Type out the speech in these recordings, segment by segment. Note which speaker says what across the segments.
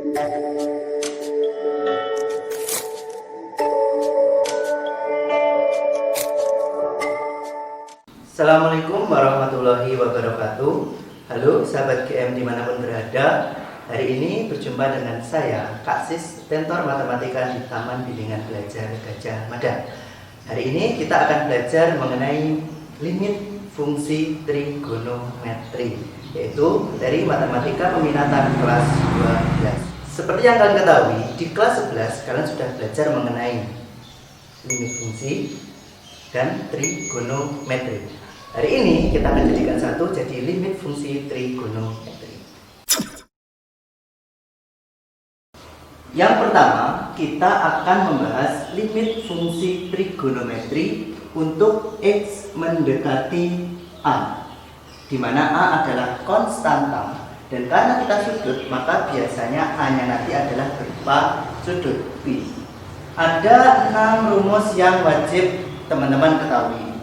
Speaker 1: Assalamualaikum warahmatullahi wabarakatuh. Halo sahabat GM dimanapun berada. Hari ini berjumpa dengan saya, Kak Sis, Tentor Matematika di Taman Bimbingan Belajar Gajah Mada. Hari ini kita akan belajar mengenai limit fungsi trigonometri, yaitu dari Matematika Peminatan kelas 12. Seperti yang kalian ketahui, di kelas 11 kalian sudah belajar mengenai limit fungsi dan trigonometri. Hari ini kita akan jadikan satu jadi limit fungsi trigonometri. Yang pertama, kita akan membahas limit fungsi trigonometri untuk X mendekati A, di mana A adalah konstanta, dan karena kita sudut, maka biasanya A-nya nanti adalah berupa sudut P. Ada 6 rumus yang wajib teman-teman ketahui.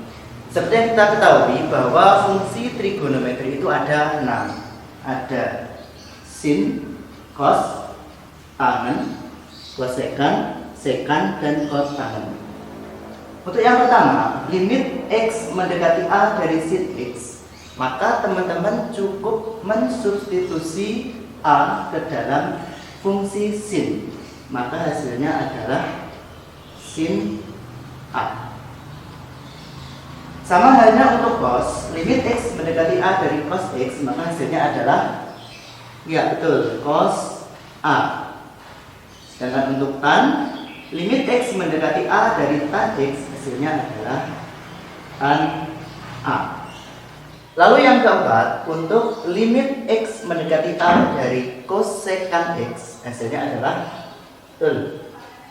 Speaker 1: Seperti yang kita ketahui bahwa fungsi trigonometri itu ada 6. Ada sin, cos, tangen, kosekan, sekan, dan kotangen. Untuk yang pertama, limit X mendekati A dari sin X, maka teman-teman cukup mensubstitusi A ke dalam fungsi sin, maka hasilnya adalah sin A. Sama halnya untuk cos, limit X mendekati A dari cos X, maka hasilnya adalah, ya betul, cos A. Sedangkan untuk tan, limit X mendekati A dari tan X, hasilnya adalah tan A. Lalu yang keempat, untuk limit X mendekati A dari kosekan X, hasilnya adalah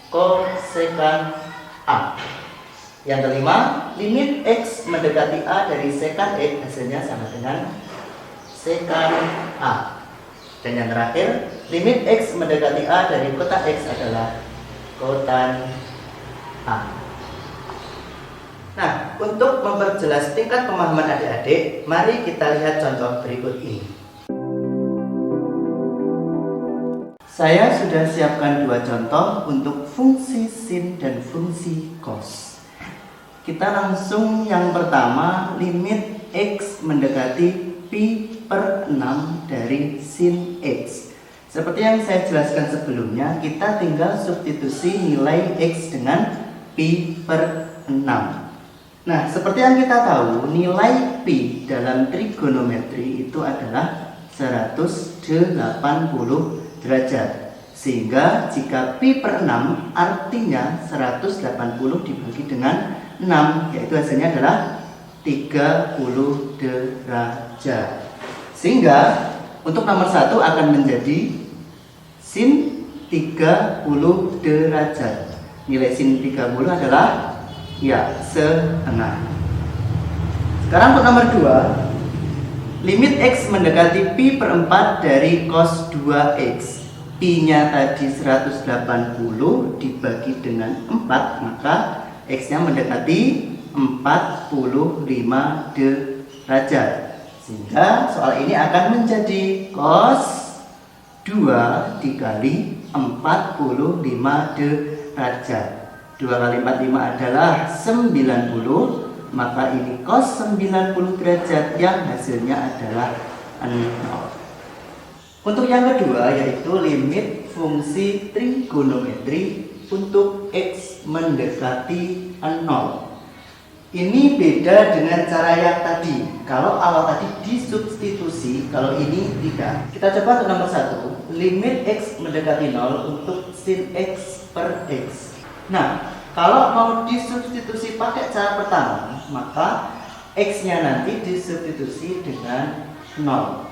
Speaker 1: kosekan A. Yang kelima, limit X mendekati A dari sekan X, hasilnya sama dengan sekan A. Dan yang terakhir, limit X mendekati A dari kotan X adalah kotan A. Nah, untuk memperjelas tingkat pemahaman adik-adik, mari kita lihat contoh berikut ini. Saya sudah siapkan 2 contoh untuk fungsi sin dan fungsi cos. Kita langsung yang pertama, limit X mendekati pi per 6 dari sin X. Seperti yang saya jelaskan sebelumnya, kita tinggal substitusi nilai X dengan pi per 6. Nah, seperti yang kita tahu, nilai pi dalam trigonometri itu adalah 180 derajat. Sehingga jika pi per 6 artinya 180 dibagi dengan 6, yaitu hasilnya adalah 30 derajat. Sehingga untuk nomor 1 akan menjadi sin 30 derajat. Nilai sin 30 adalah setengah. Sekarang untuk nomor 2, limit X mendekati pi per 4 dari cos 2X. Pi-nya tadi 180 dibagi dengan 4, maka X-nya mendekati 45 derajat. Sehingga soal ini akan menjadi cos 2 dikali 45 derajat. 2 kali 45 adalah 90, maka ini cos 90 derajat yang hasilnya adalah 0. Untuk yang kedua, yaitu limit fungsi trigonometri untuk X mendekati 0. Ini beda dengan cara yang tadi. Kalau awal tadi disubstitusi, kalau ini tidak. Kita coba untuk nomor 1, limit X mendekati 0 untuk sin X per X. Nah, kalau mau disubstitusi pakai cara pertama, maka X-nya nanti disubstitusi dengan 0.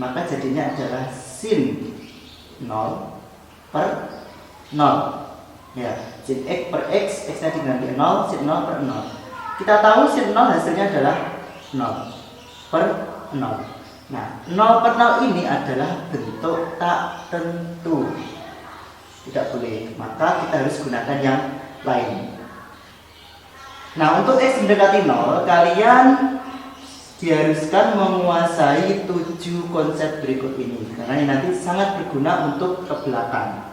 Speaker 1: Maka jadinya adalah sin 0 per 0. Ya, sin X per X, X-nya diganti 0, sin 0 per 0. Kita tahu sin 0 hasilnya adalah 0 per 0. Nah, 0 per 0 ini adalah bentuk tak tentu. Tidak boleh, maka kita harus gunakan yang lain. Nah, untuk X mendekati 0, kalian diharuskan menguasai 7 konsep berikut ini, karena ini nanti sangat berguna untuk ke belakang.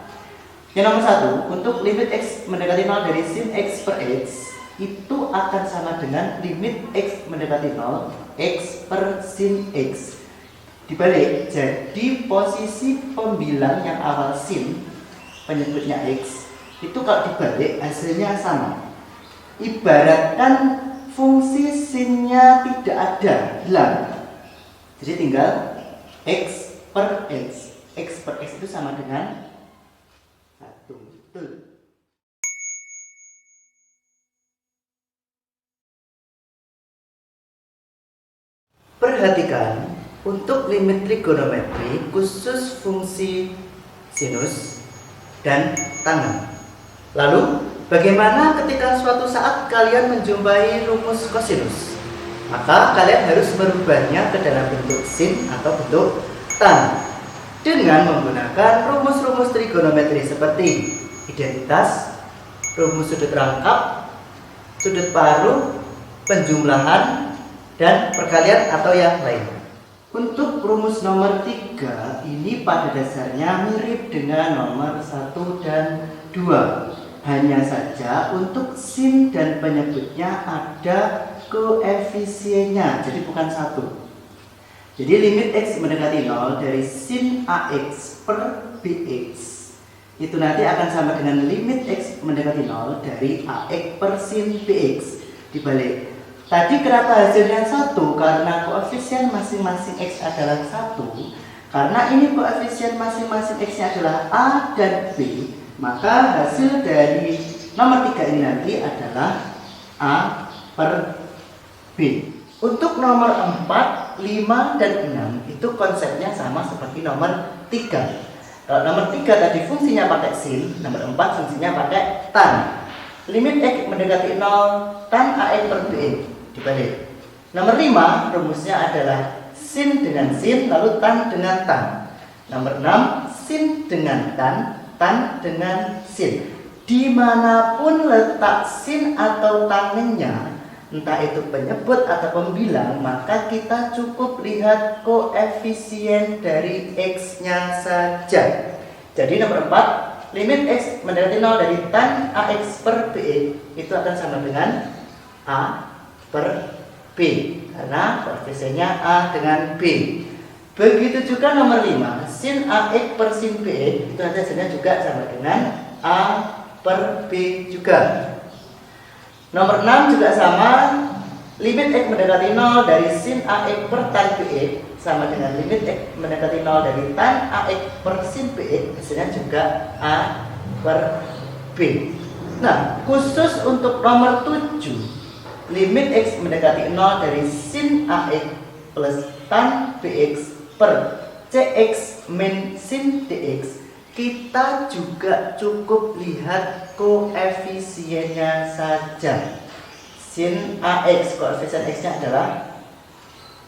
Speaker 1: Yang nomor 1, untuk limit x mendekati 0 dari sin x per x itu akan sama dengan limit x mendekati 0 x per sin x. Dibalik, jadi posisi pembilang yang awal sin, penyebutnya x, itu kalau dibalik hasilnya sama. Ibaratkan fungsi sinnya tidak ada, hilang. Jadi tinggal x per x. X per x itu sama dengan 1. Betul. Perhatikan, untuk limit trigonometri khusus fungsi sinus dan tangen. Lalu, bagaimana ketika suatu saat kalian menjumpai rumus kosinus? Maka kalian harus merubahnya ke dalam bentuk sin atau bentuk tan dengan menggunakan rumus-rumus trigonometri seperti identitas, rumus sudut rangkap, sudut paruh, penjumlahan, dan perkalian atau yang lain. Untuk rumus nomor 3 ini pada dasarnya mirip dengan nomor 1 dan 2. Hanya saja untuk sin dan penyebutnya ada koefisiennya, jadi bukan 1. Jadi limit x mendekati 0 dari sin ax per bx itu nanti akan sama dengan limit x mendekati 0 dari ax per sin bx. Dibalik, tadi kenapa hasilnya 1? Karena koefisien masing-masing x adalah 1. Karena ini koefisien masing-masing x-nya adalah a dan b, maka hasil dari nomor 3 ini nanti adalah a per b. Untuk nomor 4, 5, dan 6 itu konsepnya sama seperti nomor 3. Kalau nomor 3 tadi fungsinya pakai sin, nomor 4 fungsinya pakai tan. Limit x mendekati 0 tan ax per bx. Dibalik. Nomor 5 rumusnya adalah sin dengan sin lalu tan dengan tan. Nomor 6 sin dengan tan dengan sin. Dimanapun letak sin atau tangennya, entah itu penyebut atau pembilang, maka kita cukup lihat koefisien dari x-nya saja. Jadi nomor 4, limit x mendekati 0 dari tan ax per bx itu akan sama dengan a per b, karena koefisiennya a dengan b. Begitu juga nomor 5, sin ax per sin bx itu hasilnya juga sama dengan a per b juga. Nomor 6 juga sama, limit x mendekati 0 dari sin ax per tan bx sama dengan limit x mendekati 0 dari tan ax per sin bx, hasilnya juga a per b. Nah, khusus untuk nomor 7, limit x mendekati 0 dari sin ax plus tan bx per cx min sin dx, kita juga cukup lihat koefisiennya saja. Sin ax, koefisien x-nya adalah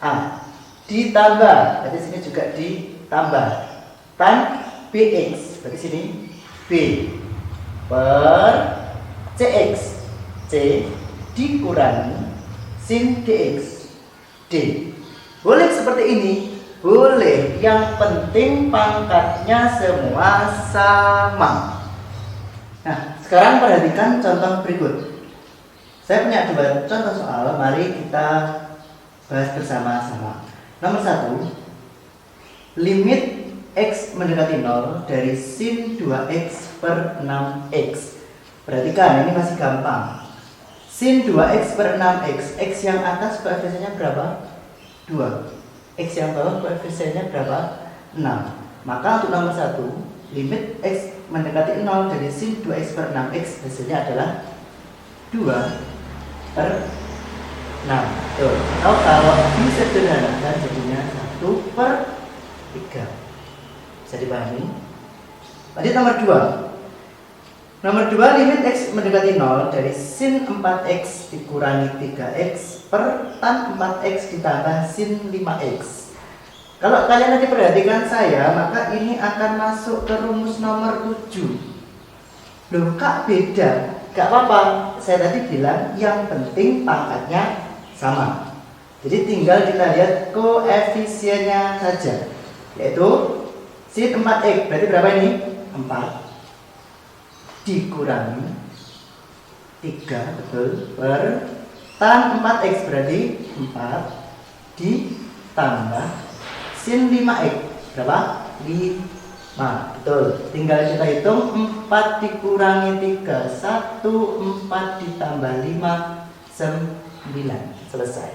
Speaker 1: a, ditambah, berarti sini juga ditambah, tan bx, berarti sini b, per cx, c, dikurangi sin dx, d. Boleh seperti ini? Boleh, yang penting pangkatnya semua sama. Nah, sekarang perhatikan contoh berikut. Saya punya 2 contoh soal, mari kita bahas bersama-sama. Nomor 1, limit x mendekati 0 dari sin 2x per 6x. Perhatikan, ini masih gampang. Sin 2x per 6x, x yang atas koefisiennya berapa? 2. X yang bawah koefisiennya berapa? 6. Maka untuk nomor 1, limit x mendekati 0 dari sin 2x per 6x hasilnya adalah 2 per 6. Tuh. Atau kalau disederhanakan jadinya 1 per 3. Bisa dipahami? Lanjut nomor 2. Nomor 2, limit x mendekati 0 dari sin 4x dikurangi 3x per tan 4x ditambah sin 5x. Kalau kalian nanti perhatikan saya, maka ini akan masuk ke rumus nomor 7. Loh, kak beda? Gak apa-apa, saya tadi bilang yang penting pangkatnya sama. Jadi tinggal kita lihat koefisiennya saja, yaitu sin 4x berarti berapa ini? 4 dikurangi 3, betul, per tan 4x berarti 4 ditambah sin 5x berapa? 5, betul. Tinggal kita hitung 4 dikurangi 3, 1, 4 ditambah 5, 9. Selesai.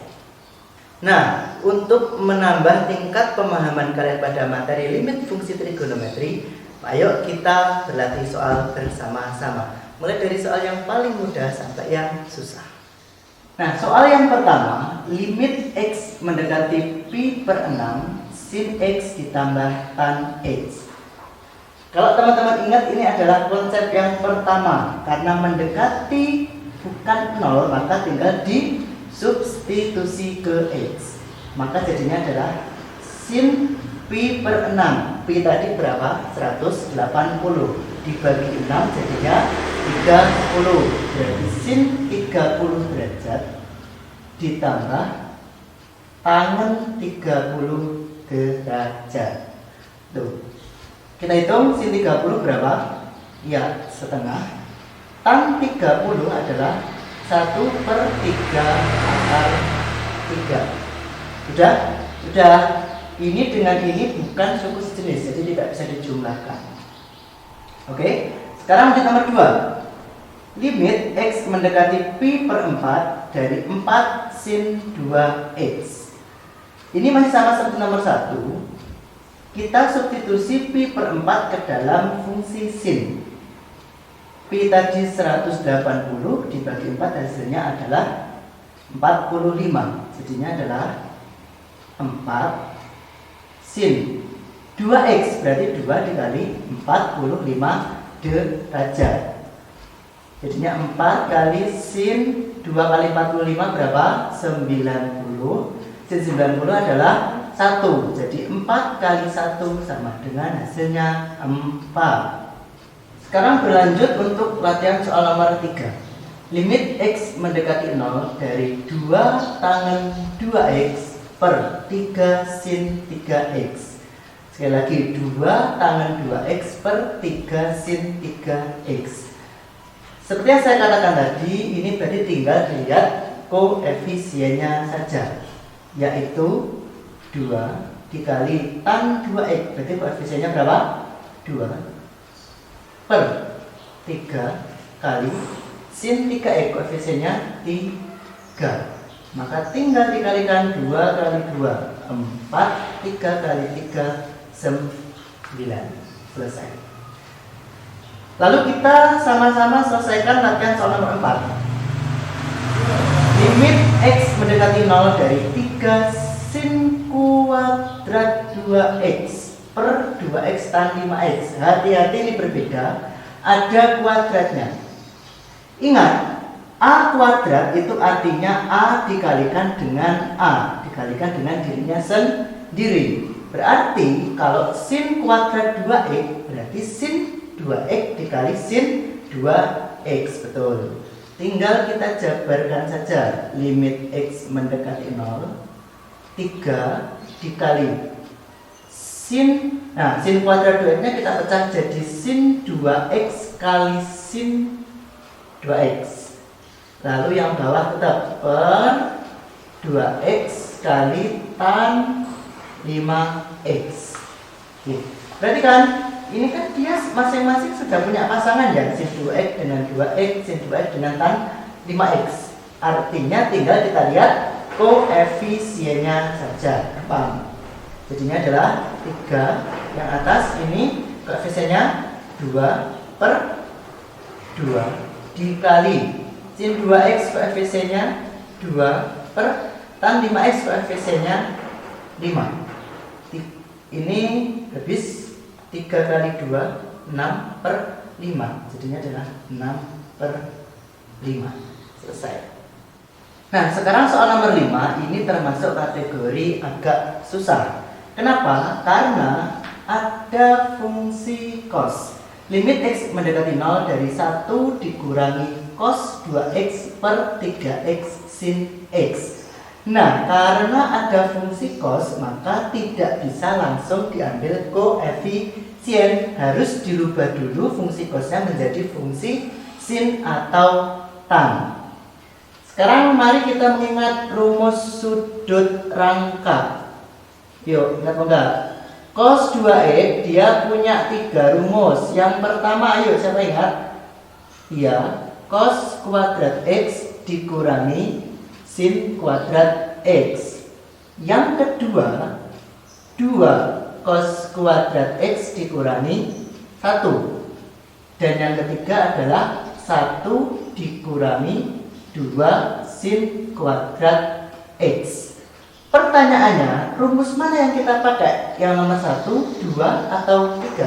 Speaker 1: Nah, untuk menambah tingkat pemahaman kalian pada materi limit fungsi trigonometri, ayo kita berlatih soal bersama-sama. Mulai dari soal yang paling mudah sampai yang susah. Nah, soal yang pertama, limit x mendekati pi per 6 sin x ditambah tan x. Kalau teman-teman ingat, ini adalah konsep yang pertama. Karena mendekati bukan 0, maka tinggal disubstitusi ke x. Maka jadinya adalah sin pi per 6. Pi tadi berapa? 180. Dibagi 6 jadinya 30. Berarti sin 30 derajat ditambah tangen 30 derajat. Tuh. Kita hitung sin 30 berapa? Ya, setengah. Tan 30 adalah 1/3 akar 3. Sudah? Sudah. Ini dengan ini bukan suku sejenis, jadi tidak bisa dijumlahkan. Oke, sekarang di nomor 2. Limit x mendekati pi per 4 dari 4 sin 2x. Ini masih sama seperti nomor 1. Kita substitusi pi per 4 ke dalam fungsi sin. Pi tadi 180 dibagi 4 hasilnya adalah 45. Jadinya adalah 4 sin 2x berarti 2 dikali 45 derajat. Jadinya 4 kali sin 2 kali 45 berapa? 90. Sin 90 adalah 1. Jadi 4 kali 1 sama dengan hasilnya 4. Sekarang berlanjut untuk latihan soal nomor 3. Limit x mendekati 0 dari 2 tangen 2x per 3 sin 3x. Sekali lagi, 2 tangen 2x per 3 sin 3x. Seperti yang saya katakan tadi, ini berarti tinggal dilihat koefisiennya saja, yaitu 2 dikali tan 2x. Berarti koefisiennya berapa? 2 per 3 kali sin 3x. Koefisiennya 3. Maka tinggal dikalikan 2 kali 2, 4, 3 kali 3, 9. Selesai. Lalu kita sama-sama selesaikan latihan soal nomor 4. Limit x mendekati 0 dari 3 sin kuadrat 2x per 2x tan 5x. Hati-hati, ini berbeda, ada kuadratnya. Ingat, a kuadrat itu artinya a dikalikan dengan a, dikalikan dengan dirinya sendiri. Berarti kalau sin kuadrat 2x berarti sin 2x dikali sin 2x. Betul. Tinggal kita jabarkan saja. Limit x mendekati 0, 3 dikali sin, nah sin kuadrat 2x nya kita pecah jadi sin 2x kali sin 2x. Lalu yang bawah tetap per 2x kali tan 5x. Berarti kan ini kan dia masing-masing sudah punya pasangan ya, sin 2x dengan 2x, sin 2x dengan tan 5x. Artinya tinggal kita lihat koefisiennya saja. Gampang. Jadinya adalah 3. Yang atas ini koefisiennya 2 per 2 dikali sin 2x koefisiennya 2 per tan 5x koefisiennya 5. Ini habis 3 kali 2, 6 per 5. Jadinya adalah 6 per 5. Selesai. Nah, sekarang soal nomor 5 ini termasuk kategori agak susah. Kenapa? Karena ada fungsi cos. Limit x mendekati 0 dari 1 dikurangi cos 2x per 3x sin x. Nah, karena ada fungsi cos, maka tidak bisa langsung diambil koefisien. Harus dirubah dulu fungsi cosnya menjadi fungsi sin atau tan. Sekarang mari kita mengingat rumus sudut rangka. Yuk, ingat enggak? Cos 2x dia punya 3 rumus. Yang pertama, ayo siapa ingat? Iya, cos kuadrat x dikurangi sin kuadrat x. Yang kedua, 2 cos kuadrat x dikurangi 1. Dan yang ketiga adalah 1 dikurangi 2 sin kuadrat x. Pertanyaannya, rumus mana yang kita pakai? Yang nomor 1, 2, atau 3?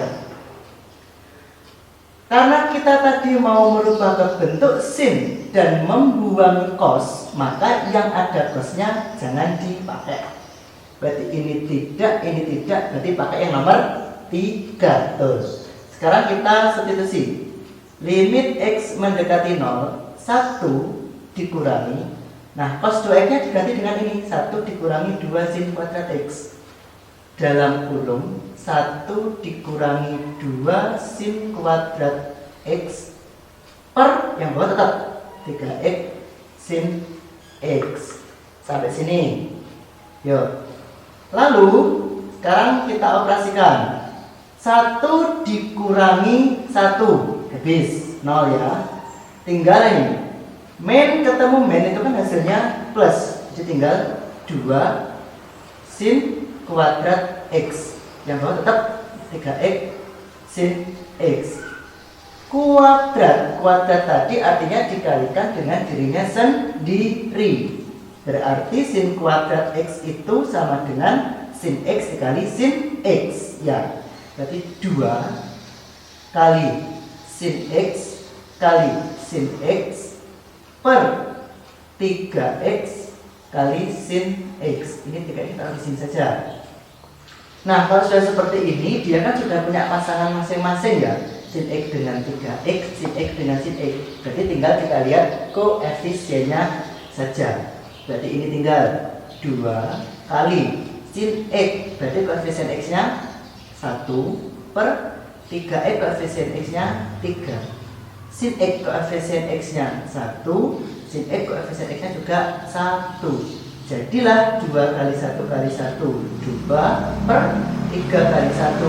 Speaker 1: Karena kita tadi mau merubah ke bentuk sin dan membuang cos, maka yang ada cosnya jangan dipakai. Berarti ini tidak, berarti pakai yang nomor 3. Tuh. Sekarang kita substitusi. Limit x mendekati 0, 1 dikurangi. Nah, cos 2x-nya diganti dengan ini, 1 dikurangi 2 sin kuadrat x. Dalam kurung 1 dikurangi 2 sin kuadrat x per yang bawah tetap 3x sin x. Sampai sini. Yuk. Lalu sekarang kita operasikan. 1 dikurangi 1 habis 0 ya. Tinggal ini. Min ketemu min itu kan hasilnya plus. Jadi tinggal 2 sin kuadrat x. Yang bawah tetap 3x sin x. Kuadrat tadi artinya dikalikan dengan dirinya sendiri. Berarti sin kuadrat x itu sama dengan sin x dikali sin x. Ya, berarti 2 kali sin x kali sin x per 3x kali sin x. Ini 3x taruh di sini saja. Nah, kalau sudah seperti ini, dia kan sudah punya pasangan masing-masing ya. Sin x dengan 3x, sin x dengan sin x. Berarti tinggal kita lihat koefisiennya saja. Berarti ini tinggal 2 kali sin x. Berarti koefisien x-nya 1 per 3x, koefisien x-nya 3. Sin x koefisien x-nya 1, sin x koefisien x-nya juga 1. Jadilah 2 kali 1 kali 1 2 per 3 kali 1.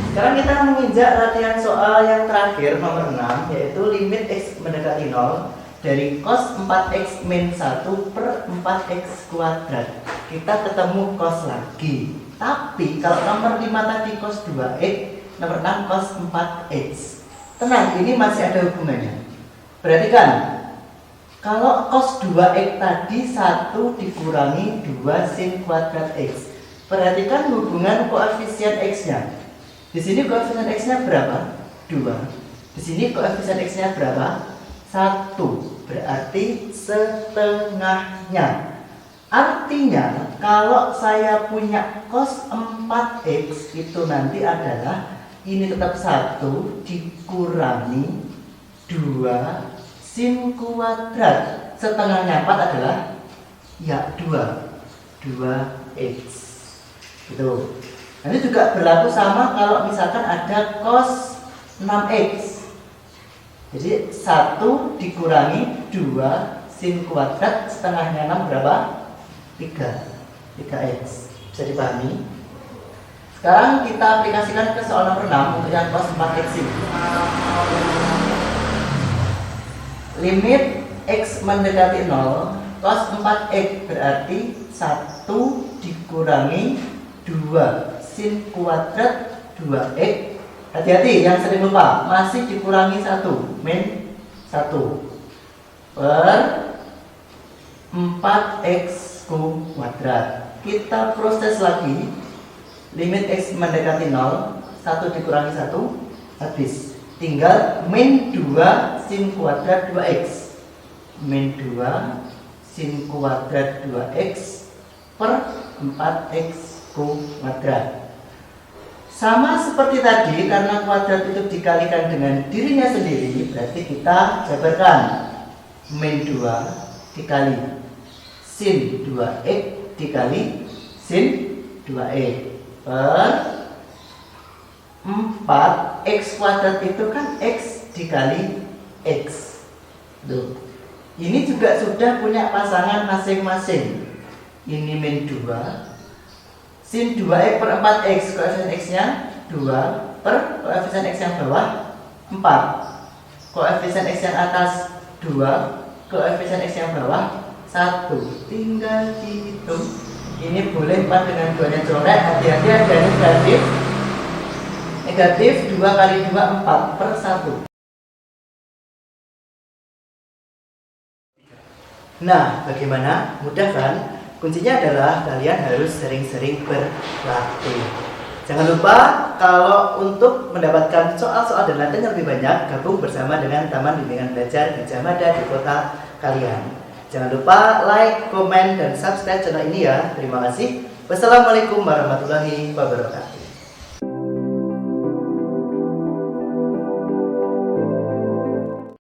Speaker 1: Sekarang kita menginjak latihan soal yang terakhir nomor 6, yaitu limit x mendekati 0 dari cos 4x min 1 per 4x kuadrat. Kita ketemu cos lagi. Tapi kalau nomor 5 tadi cos 2x, nomor 6 cos 4x. Tenang, ini masih ada hubungannya. Perhatikan, kalau cos 2x tadi 1 dikurangi 2 sin kuadrat x. Perhatikan hubungan koefisien x-nya. Di sini koefisien x-nya berapa? 2. Di sini koefisien x-nya berapa? 1. Berarti setengahnya. Artinya, kalau saya punya cos 4x itu nanti adalah ini tetap 1 dikurangi 2 sin kuadrat. Setengahnya 4 adalah ya 2x. Gitu. Nanti juga berlaku sama kalau misalkan ada cos 6x. Jadi 1 dikurangi 2 sin kuadrat, setengahnya 6 berapa? 3x. Bisa dipahami? Sekarang kita aplikasikan ke soal nomor 6 untuk yang cos 4x ini. Limit x mendekati 0, cos 4x berarti 1 dikurangi 2 sin kuadrat 2x. Hati-hati, yang sering lupa, masih dikurangi 1 min 1 per 4x kuadrat. Kita proses lagi. Limit x mendekati 0, 1 dikurangi 1 habis. Tinggal min 2 sin kuadrat 2x. Min 2 sin kuadrat 2x per 4x kuadrat. Sama seperti tadi, karena kuadrat itu dikalikan dengan dirinya sendiri, berarti kita jabarkan min 2 dikali sin 2x dikali sin 2x per 4x kuadrat itu kan x dikali x. Tuh. Ini juga sudah punya pasangan masing-masing. Ini min 2 sin 2x per 4x, koefisien x-nya 2 per koefisien x yang bawah 4, koefisien x yang atas 2, koefisien x yang bawah 1. Tinggal dihitung. Ini boleh 4 dengan 2 nya coret. Hati-hati ada negatif. Negatif 2 kali 2 4 per 1. Nah, bagaimana? Mudah kan? Kuncinya adalah kalian harus sering-sering berlatih. Jangan lupa kalau untuk mendapatkan soal-soal dan latihan yang lebih banyak, gabung bersama dengan Taman Bimbingan Belajar Gajah Mada di kota kalian. Jangan lupa like, komen, dan subscribe channel ini ya. Terima kasih. Wassalamualaikum warahmatullahi wabarakatuh.